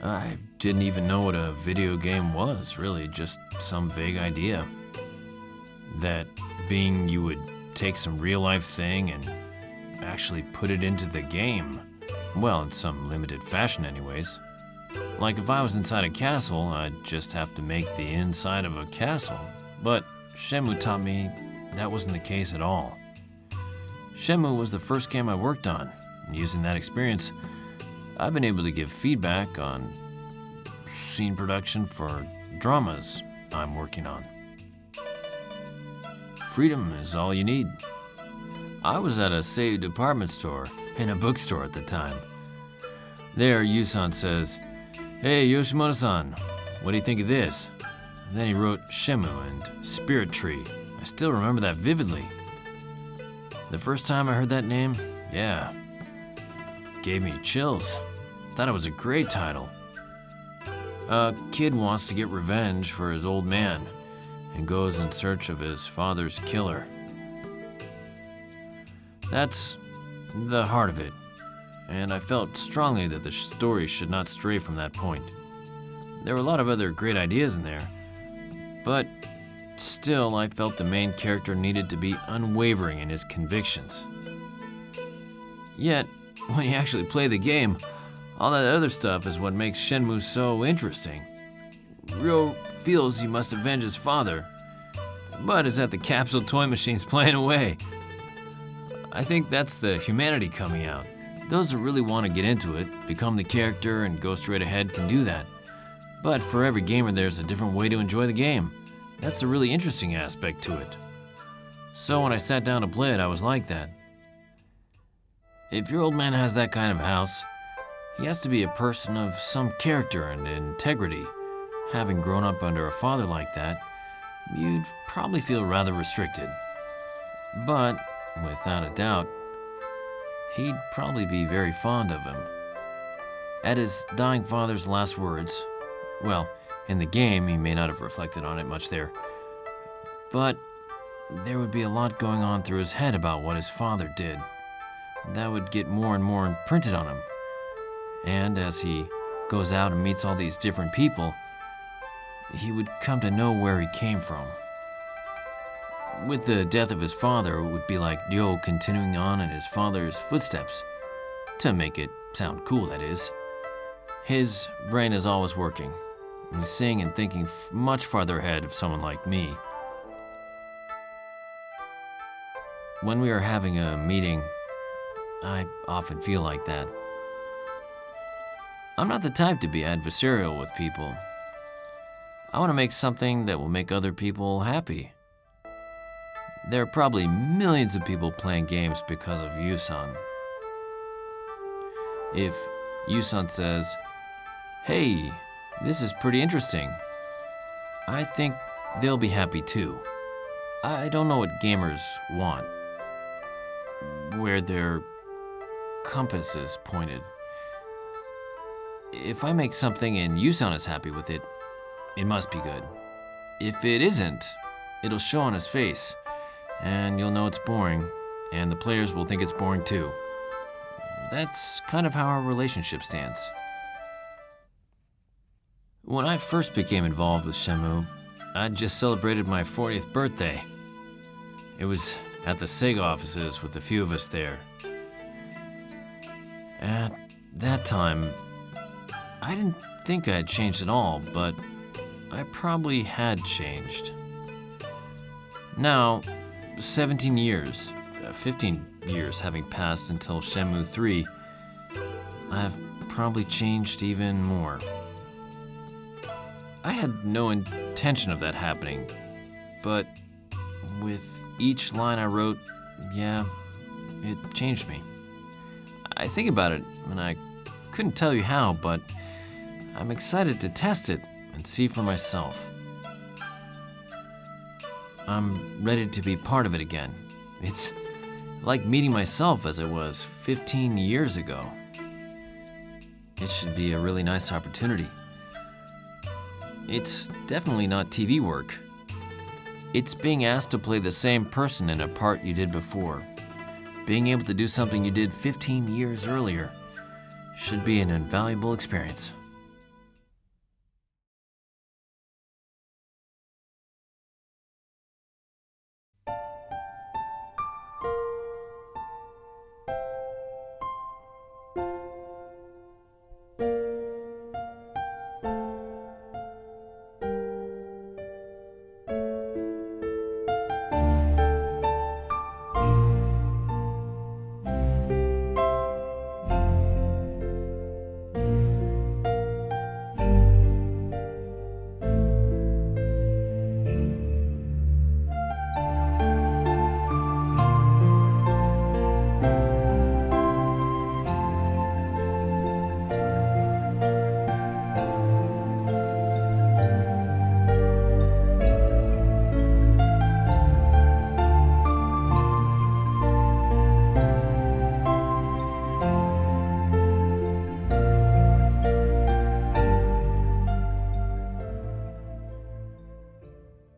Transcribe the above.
I didn't even know what a video game was, really, just some vague idea. That being you would take some real-life thing and actually put it into the game. Well, in some limited fashion anyways. Like if I was inside a castle, I'd just have to make the inside of a castle. But Shenmue taught me that wasn't the case at all. Shenmue was the first game I worked on, and using that experience, I've been able to give feedback on scene production for dramas I'm working on. Freedom is all you need. I was at a Seiyu department store and a bookstore at the time. There, Yusan says, "Hey, Yoshimoto-san, what do you think of this?" And then he wrote Shenmue and Spirit Tree. I still remember that vividly. The first time I heard that name, yeah, gave me chills. Thought it was a great title. A kid wants to get revenge for his old man and goes in search of his father's killer. That's the heart of it, and I felt strongly that the story should not stray from that point. There were a lot of other great ideas in there, but still I felt the main character needed to be unwavering in his convictions. Yet, when you actually play the game, all that other stuff is what makes Shenmue so interesting. Ryo feels he must avenge his father, but is at the capsule toy machines playing away. I think that's the humanity coming out. Those that really want to get into it, become the character, and go straight ahead can do that. But for every gamer, there's a different way to enjoy the game. That's the really interesting aspect to it. So when I sat down to play it, I was like that. If your old man has that kind of house, he has to be a person of some character and integrity. Having grown up under a father like that, you'd probably feel rather restricted. But, without a doubt, he'd probably be very fond of him. At his dying father's last words, well, in the game he may not have reflected on it much there, but there would be a lot going on through his head about what his father did. That would get more and more imprinted on him. And as he goes out and meets all these different people, he would come to know where he came from. With the death of his father, it would be like Ryo continuing on in his father's footsteps. To make it sound cool, that is. His brain is always working. And he's seeing and thinking much farther ahead of someone like me. When we are having a meeting, I often feel like that. I'm not the type to be adversarial with people. I want to make something that will make other people happy. There are probably millions of people playing games because of Yusan. If Yusan says, "Hey, this is pretty interesting," I think they'll be happy too. I don't know what gamers want, where their compass is pointed. If I make something and Yusan is happy with it, it must be good. If it isn't, it'll show on his face, and you'll know it's boring, and the players will think it's boring too. That's kind of how our relationship stands. When I first became involved with Shenmue, I'd just celebrated my 40th birthday. It was at the Sega offices with a few of us there. At that time, I didn't think I had changed at all, but I probably had changed. Now, 17 years, 15 years having passed until Shenmue 3, I've probably changed even more. I had no intention of that happening, but with each line I wrote, yeah, it changed me. I think about it, and I couldn't tell you how, but I'm excited to test it and see for myself. I'm ready to be part of it again. It's like meeting myself as I was 15 years ago. It should be a really nice opportunity. It's definitely not TV work. It's being asked to play the same person in a part you did before. Being able to do something you did 15 years earlier should be an invaluable experience.